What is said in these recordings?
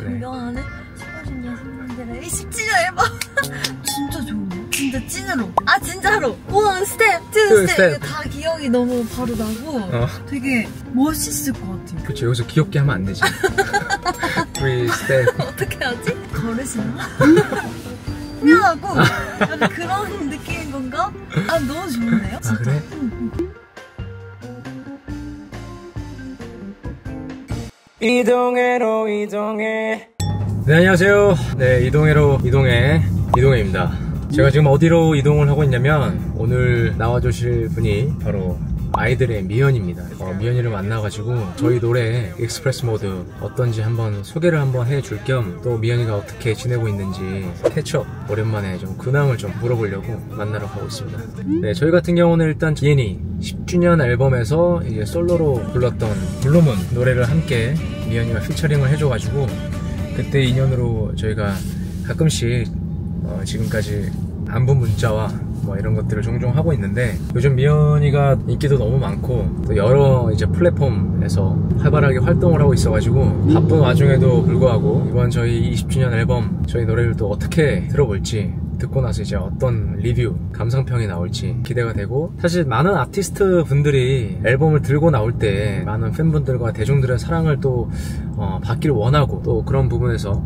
존경하는 슈퍼주니어 선배들의 10주년 앨범 진짜 좋은데? 진짜 찐으로. 아 진짜로. 1 스텝, 2 스텝 다 기억이 너무 바로 나고 되게 멋있을 것 같아요. 그치, 여기서 귀엽게 하면 안 되지. 3 스텝 어떻게 하지? 걸으시나? 후련하고 약간 그런 느낌인 건가? 아 너무 좋은데요? 진짜. 아 그래? 이동해로 이동해. 네 안녕하세요. 네 이동해로 이동해 이동해입니다. 제가 지금 어디로 이동을 하고 있냐면 오늘 나와주실 분이 바로 아이들의 미연입니다. 미연이를 만나가지고 저희 노래 익스프레스 모드 어떤지 한번 소개를 한번 해줄 겸 또 미연이가 어떻게 지내고 있는지 캐치업 오랜만에 좀 근황을 좀 물어보려고 만나러 가고 있습니다. 네 저희 같은 경우는 일단 DNE 10주년 앨범에서 이제 솔로로 불렀던 블루문 노래를 함께 미연이가 피처링을 해줘가지고 그때 인연으로 저희가 가끔씩 지금까지 안부 문자와 뭐 이런 것들을 종종 하고 있는데 요즘 미연이가 인기도 너무 많고 또 여러 이제 플랫폼에서 활발하게 활동을 하고 있어가지고 바쁜 와중에도 불구하고 이번 저희 20주년 앨범 저희 노래를 또 어떻게 들어볼지 듣고 나서 이제 어떤 리뷰, 감상평이 나올지 기대가 되고 사실 많은 아티스트 분들이 앨범을 들고 나올 때 많은 팬분들과 대중들의 사랑을 또 받기를 원하고 또 그런 부분에서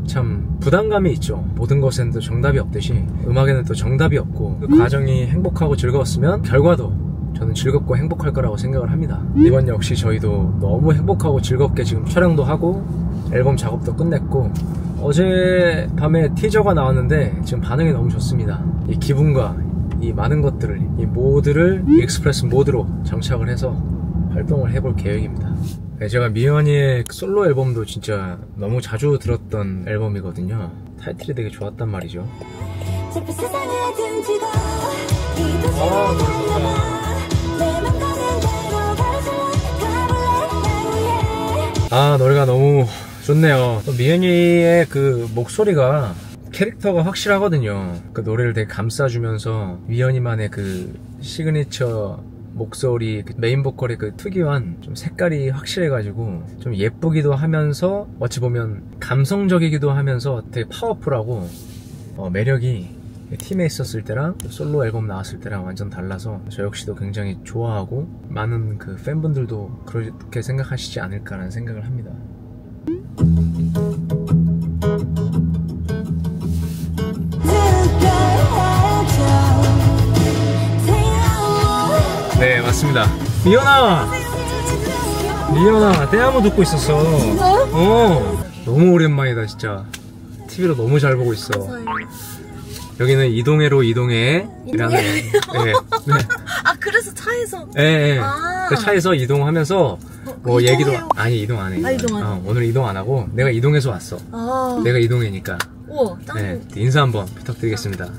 참 부담감이 있죠. 모든 것에는 또 정답이 없듯이 음악에는 또 정답이 없고 그 과정이 행복하고 즐거웠으면 결과도 저는 즐겁고 행복할 거라고 생각을 합니다. 이번 역시 저희도 너무 행복하고 즐겁게 지금 촬영도 하고 앨범 작업도 끝냈고 어제 밤에 티저가 나왔는데 지금 반응이 너무 좋습니다. 이 기분과 이 많은 것들을 이 모드를 익스프레스 모드로 장착을 해서 활동을 해볼 계획입니다. 네, 제가 미연이의 솔로 앨범도 진짜 너무 자주 들었던 앨범이거든요. 타이틀이 되게 좋았단 말이죠. 아 노래가 너무 좋네요. 또 미연이의 그 목소리가 캐릭터가 확실하거든요. 그 노래를 되게 감싸주면서 미연이만의 그 시그니처 목소리, 그 메인 보컬의 그 특유한 좀 색깔이 확실해가지고 좀 예쁘기도 하면서 어찌 보면 감성적이기도 하면서 되게 파워풀하고 매력이 팀에 있었을 때랑 솔로 앨범 나왔을 때랑 완전 달라서 저 역시도 굉장히 좋아하고 많은 그 팬분들도 그렇게 생각하시지 않을까라는 생각을 합니다. 네 맞습니다. 미연아! 미연아 대화모 듣고 있었어. 진짜요? 너무 오랜만이다 진짜. TV로 너무 잘 보고 있어. 감사해요. 여기는 이동해로 이동해 이라는 네. 아 그래서 차에서 네. 그 차에서 이동하면서 뭐 얘기도 아니 이동 안 해. 아, 이동 안 해. 오늘 이동 안 하고 내가 이동해서 왔어. 내가 이동해니까. 우와 짱. 네, 인사 한번 부탁드리겠습니다.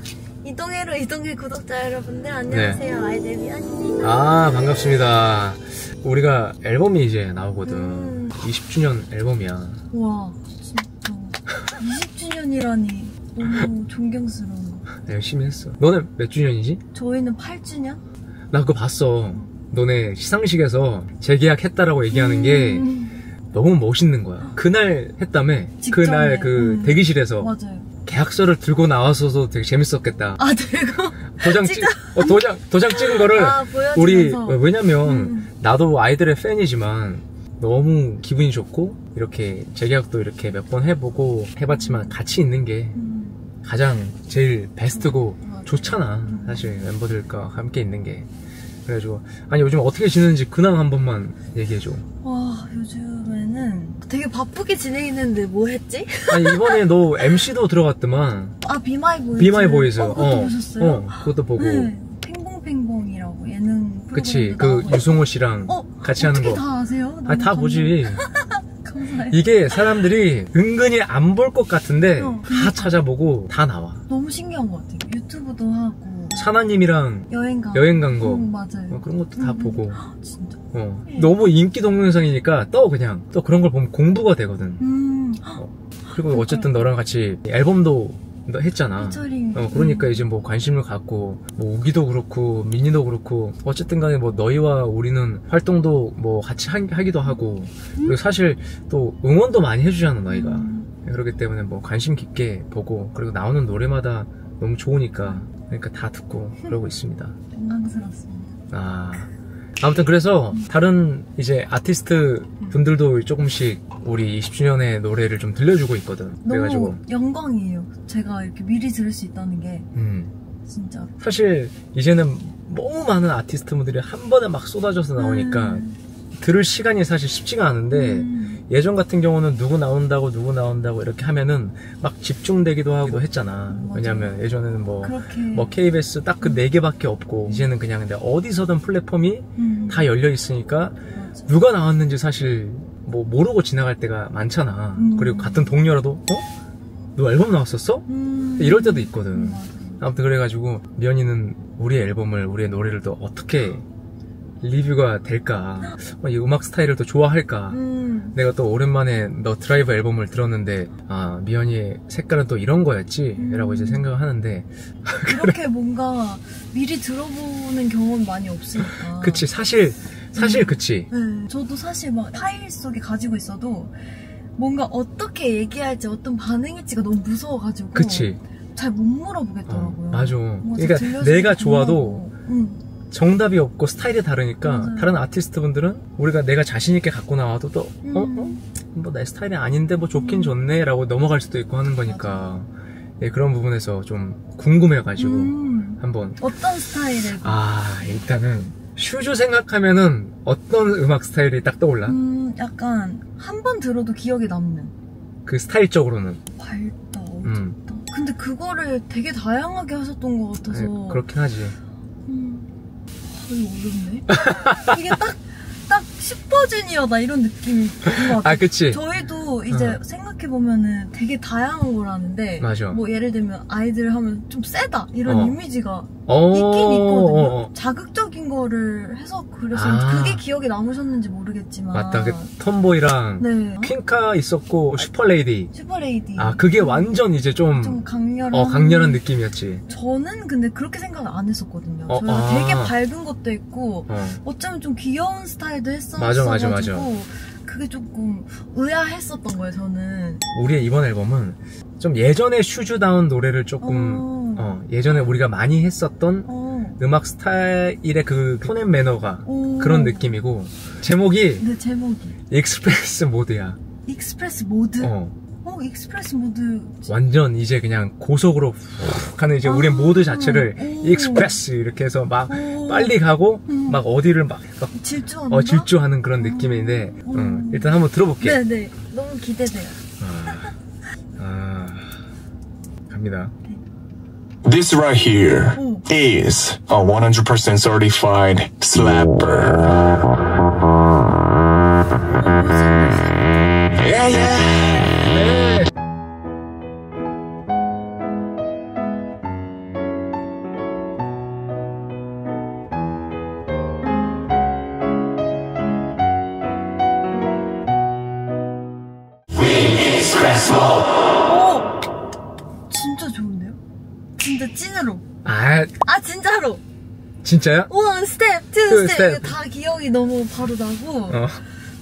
이동해로 이동해 구독자 여러분들 안녕하세요. 네. 아이들 미연입니다. 아 반갑습니다. 우리가 앨범이 이제 나오거든. 20주년 앨범이야. 와 진짜 20주년이라니 너무 존경스러워. 열심히 했어. 너네 몇 주년이지? 저희는 8주년? 나 그거 봤어. 너네 시상식에서 재계약했다라고 얘기하는 게 너무 멋있는 거야. 그날 했다며. 직전에. 그날 그 대기실에서 맞아요. 계약서를 들고 나와서도 되게 재밌었겠다. 아 들고? 도장 찍은 거를 우리 왜냐면 나도 아이들의 팬이지만 너무 기분이 좋고 이렇게 재계약도 이렇게 몇 번 해보고 해봤지만 같이 있는 게 가장 제일 베스트고 좋잖아. 사실 멤버들과 함께 있는 게. 그래가지고 아니 요즘 어떻게 지내는지 근황 한 번만 얘기해줘. 와 요즘에는 되게 바쁘게 지내있는데 뭐 했지? 아니 이번에 너 MC도 들어갔더만. 아 비마이보이즈. 비마이보이즈. 그것도 보셨어요? 그것도 보고. 네. 팽봉팽봉이라고 예능 프로그램. 그치 그 유승호 씨랑 같이 하는 거. 어떻게 다 아세요? 아 다 보지. 감사해요. 이게 사람들이 은근히 안 볼 것 같은데 다 찾아보고 다 나와. 너무 신기한 것 같아요. 유튜브도 하고 사나님이랑 여행 간 거. 맞아요. 그런 것도 다 보고. 진짜. 너무 인기 동영상이니까 또 그런 걸 보면 공부가 되거든. 그리고 어쨌든 너랑 같이 앨범도 했잖아. 그러니까 이제 뭐 관심을 갖고 뭐 우기도 그렇고 민니도 그렇고 어쨌든 간에 뭐 너희와 우리는 활동도 뭐 같이 하기도 하고 그리고 사실 또 응원도 많이 해주잖아 너희가. 그렇기 때문에 뭐 관심 깊게 보고 그리고 나오는 노래마다 너무 좋으니까 그러니까 다 듣고 그러고 있습니다. 영광스럽습니다. 아무튼 그래서 다른 이제 아티스트 분들도 조금씩 우리 20주년의 노래를 좀 들려주고 있거든. 너무 그래가지고 영광이에요. 제가 이렇게 미리 들을 수 있다는 게 진짜. 사실 이제는 너무 많은 아티스트 분들이 한 번에 막 쏟아져서 나오니까 들을 시간이 사실 쉽지가 않은데 예전 같은 경우는 누구 나온다고 이렇게 하면은 막 집중되기도 하기도 했잖아. 맞아. 왜냐면 예전에는 뭐 그렇게... KBS 딱 그 4개밖에 없고 이제는 그냥 근데 어디서든 플랫폼이 다 열려 있으니까 맞아. 누가 나왔는지 사실 뭐 모르고 지나갈 때가 많잖아. 그리고 같은 동료라도 너 앨범 나왔었어? 이럴 때도 있거든. 아무튼 그래가지고 미연이는 우리의 앨범을 우리의 노래를 또 어떻게 리뷰가 될까, 이 음악 스타일을 또 좋아할까. 내가 또 오랜만에 너 드라이브 앨범을 들었는데 미연이의 색깔은 또 이런 거였지 라고 이제 생각을 하는데 이렇게 뭔가 미리 들어보는 경험이 많이 없으니까. 그치, 사실 그치. 네, 저도 사실 막 파일 속에 가지고 있어도 뭔가 어떻게 얘기할지 어떤 반응일지가 너무 무서워가지고 그치. 잘 못 물어보겠더라고요. 맞아. 그러니까 내가 좋아도 정답이 없고 스타일이 다르니까 맞아요. 다른 아티스트 분들은 내가 자신있게 갖고 나와도 또 뭐 내 스타일이 아닌데 뭐 좋긴 좋네 라고 넘어갈 수도 있고 하는 거니까 예, 그런 부분에서 좀 궁금해가지고 한번 어떤 스타일을 일단은 슈즈 생각하면은 어떤 음악 스타일이 딱 떠올라? 약간 한 번 들어도 기억에 남는 그 스타일적으로는 밝다 어둡다 근데 그거를 되게 다양하게 하셨던 것 같아서 네, 그렇긴 하지. 이거 어렵네. 이게 딱 슈퍼주니어다 이런 느낌인 것 같아요. 그치. 저희도 이제 생각해보면은 되게 다양한 거라는데 맞아. 뭐 예를 들면 아이들 하면 좀 세다 이런 이미지가 있긴 있거든요. 자극적인 거를 해서 그래서 그게 기억에 남으셨는지 모르겠지만 맞다. 그 톰보이랑 네. 퀸카 있었고 슈퍼레이디 그게 완전 이제 좀 강렬한 느낌이었지. 저는 근데 그렇게 생각을 안 했었거든요. 저는 되게 밝은 것도 있고 어쩌면 좀 귀여운 스타일도 했었어가지고 맞아. 그게 조금 의아했었던 거예요. 저는 우리의 이번 앨범은 좀 예전에 슈즈다운 노래를 조금 예전에 우리가 많이 했었던 음악 스타일의 그 톤 앤 매너가 그런 느낌이고 제목이 익스프레스 모드야. 익스프레스 모드? 익스프레스 모드 완전 이제 그냥 고속으로 훅 하는 이제 우리의 모드 자체를 익스프레스 이렇게 해서 막 빨리 가고 막 어디를 막 질주하는 그런 느낌인데 일단 한번 들어볼게. 네네 너무 기대돼요. 갑니다. This right here is a 100% certified slapper. Yeah. 진짜 좋은데요? 진짜 찐으로. 진짜로. 진짜야? 원 스텝, 투 스텝 다 기억이 너무 바로 나고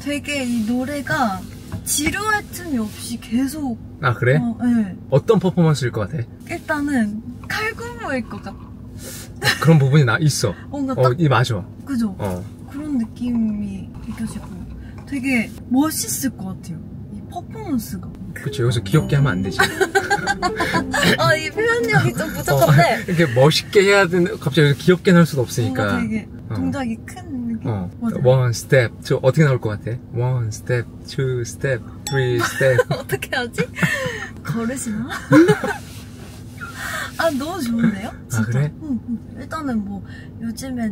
되게 이 노래가 지루할 틈이 없이 계속 그래? 네. 어떤 퍼포먼스일 것 같아? 일단은 칼군무일 것 같아. 그런 부분이 있어. 뭔가 맞아. 그죠? 그런 느낌이 느껴지고 되게 멋있을 것 같아요. 이 퍼포먼스가. 그치, 여기서 귀엽게 하면 안 되지. 이 표현력이 좀 부족한데. 이렇게 멋있게 해야 되는, 갑자기 귀엽게 할 수도 없으니까. 되게 동작이 큰 느낌. One step, two, 어떻게 나올 것 같아? One step, two step, three step. 어떻게 하지? 걸으시나? 너무 좋은데요? 진짜. 그래? 일단은 뭐 요즘에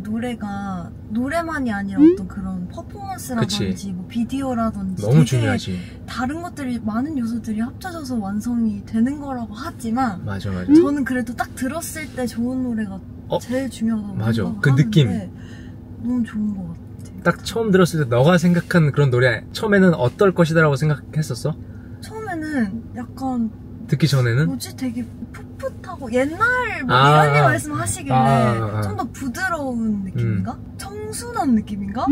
노래만이 아니라 어떤 그런 퍼포먼스라든지 뭐 비디오라든지 너무 중요하지. 다른 것들이 많은 요소들이 합쳐져서 완성이 되는 거라고 하지만 맞아. 저는 그래도 딱 들었을 때 좋은 노래가 제일 중요하다고 맞아. 그 느낌 너무 좋은 것 같아. 딱 처음 들었을 때 너가 생각한 그런 노래 처음에는 어떨 것이다라고 생각했었어? 처음에는 약간 듣기 전에는? 뭐지? 되게 풋풋하고 옛날 미연이 말씀하시길래 좀 더 부드러운 느낌인가? 청순한 느낌인가?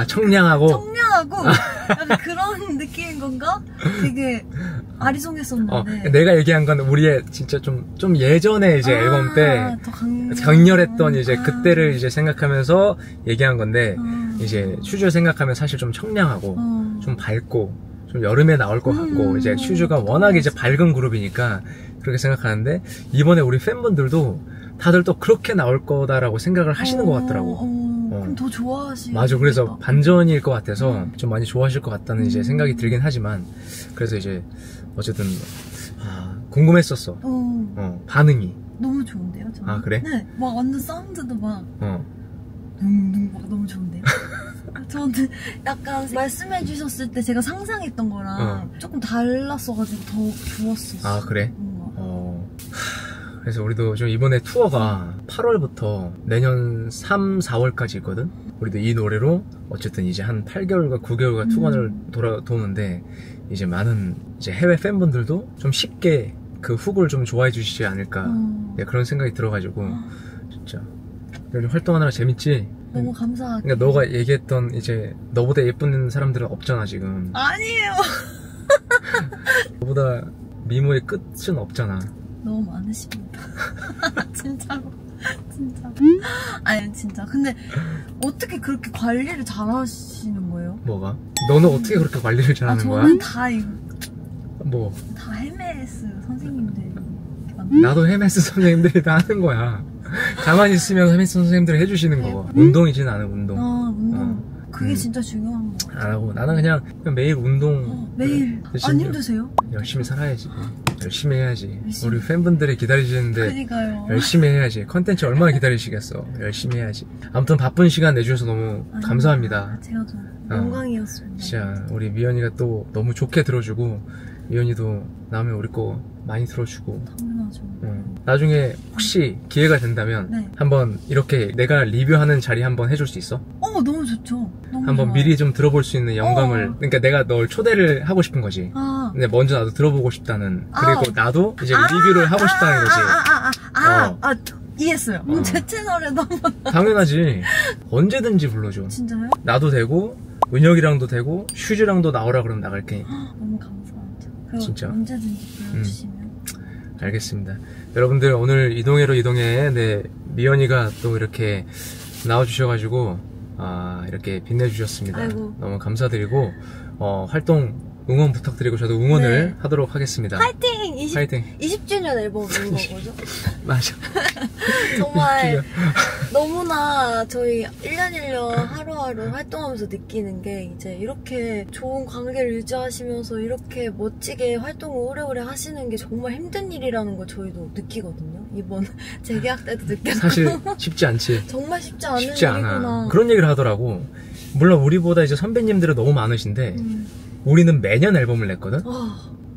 청량하고? 청량하고 약간 그런 느낌인 건가? 되게 아리송했었는데. 내가 얘기한 건 우리의 진짜 좀 예전에 이제 앨범 때 강렬했던 이제 그때를 이제 생각하면서 얘기한 건데 이제 슈즈 생각하면 사실 좀 청량하고 좀 밝고 좀 여름에 나올 것 같고 이제 슈즈가 워낙 이제 밝은 그룹이니까 그렇게 생각하는데 이번에 우리 팬분들도 다들 또 그렇게 나올 거다라고 생각을 하시는 것 같더라고. 그럼 더 좋아하시고. 맞아. 그래서 반전일 것 같아서 좀 많이 좋아하실 것 같다는 이제 생각이 들긴 하지만 그래서 이제 어쨌든 궁금했었어. 반응이 너무 좋은데요? 저는? 아 그래? 네. 막 완전 사운드도 막 막 너무 좋은데요? 저는 약간 말씀해 주셨을 때 제가 상상했던 거랑 조금 달랐어가지고 더 좋았었어. 아 그래? 그래서 우리도 좀 이번에 투어가 8월부터 내년 3, 4월까지 있거든? 우리도 이 노래로 어쨌든 이제 한 8개월과 9개월과 투어를 도는데 이제 많은 이제 해외 팬분들도 좀 쉽게 그 훅을 좀 좋아해 주시지 않을까 네, 그런 생각이 들어가지고 진짜 요즘 활동하느라 재밌지? 너무 감사하게. 그러니까 너가 얘기했던 이제 너보다 예쁜 사람들은 없잖아 지금. 아니에요. 너보다 미모의 끝은 없잖아. 너무 많으십니다. 진짜로. 아니 진짜. 근데 어떻게 그렇게 관리를 잘 하시는 거예요? 뭐가? 너는 어떻게 그렇게 관리를 잘 하는 거야? 저는 다 뭐? 다 헤메스 선생님들이. 나도 헤메스 선생님들이 다 하는 거야. 가만히 있으면 헤메스 선생님들이 해주시는 거. 운동이지 나는 운동. 운동. 그게 진짜 중요한 거. 안 하고 나는 그냥 매일 운동. 매일. 안 힘드세요? 열심히 살아야지. 열심히 해야지. 우리 팬분들이 기다리시는데 그러니까요. 열심히 해야지. 컨텐츠 얼마나 기다리시겠어. 열심히 해야지. 아무튼 바쁜 시간 내주셔서 너무 감사합니다. 제가 좀 영광이었습니다. 진짜 우리 미연이가 또 너무 좋게 들어주고 미연이도 나오면 우리 거 많이 들어주고. 당연하죠. 나중에 혹시 기회가 된다면 한번 이렇게 내가 리뷰하는 자리 한번 해줄 수 있어? 너무 좋죠. 너무 한번 좋아요. 미리 좀 들어볼 수 있는 영광을. 그러니까 내가 널 초대를 하고 싶은 거지. 근데 먼저 나도 들어보고 싶다는. 그리고 나도 이제 리뷰를 하고 싶다는 거지. 이해했어요. 제 채널에도 한번. 당연하지. 언제든지 불러줘. 진짜요? 나도 되고 은혁이랑도 되고 슈즈랑도 나오라 그러면 나갈게. 너무 감사하죠. 진짜. 언제든지 불러주시면. 알겠습니다. 여러분들 오늘 이동해로 이동해. 네, 미연이가 또 이렇게 나와주셔가지고 이렇게 빛내주셨습니다. 아이고. 너무 감사드리고 활동 응원 부탁드리고 저도 응원을 하도록 하겠습니다. 파이팅! 파이팅! 20주년 앨범인 거죠? 맞아. 정말 너무나 저희 1년 1년 하루하루 활동하면서 느끼는 게 이제 이렇게 좋은 관계를 유지하시면서 이렇게 멋지게 활동을 오래오래 하시는 게 정말 힘든 일이라는 걸 저희도 느끼거든요. 이번 재계약 때도 느꼈고. 사실 쉽지 않지. 정말 쉽지 않은 쉽지 일이구나. 않아. 그런 얘기를 하더라고. 물론 우리보다 이제 선배님들은 너무 많으신데 우리는 매년 앨범을 냈거든?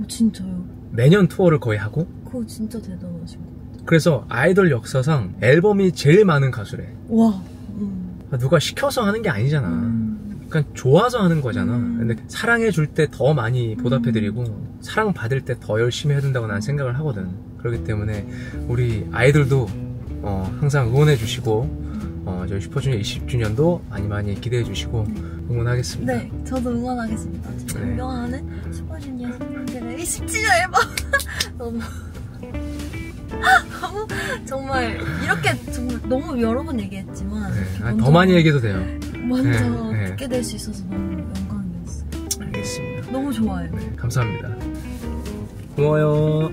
진짜요? 매년 투어를 거의 하고? 그거 진짜 대단하신 것 같아요. 그래서 아이돌 역사상 앨범이 제일 많은 가수래. 와. 누가 시켜서 하는 게 아니잖아. 그냥 좋아서 하는 거잖아. 근데 사랑해줄 때 더 많이 보답해드리고 사랑받을 때 더 열심히 해야 된다고 난 생각을 하거든. 그렇기 때문에 우리 아이들도 항상 응원해주시고 저희 슈퍼주니어 20주년도 많이 기대해주시고 응원하겠습니다. 네, 저도 응원하겠습니다. 존경하는 슈퍼주니어 선배님들의 20주년 앨범 너무 정말 이렇게 정말 너무 여러 번 얘기했지만 더 많이 얘기해도 돼요. 먼저 듣게 될 수 있어서 너무 영광이었어요. 알겠습니다. 너무 좋아요. 감사합니다. 고마워요.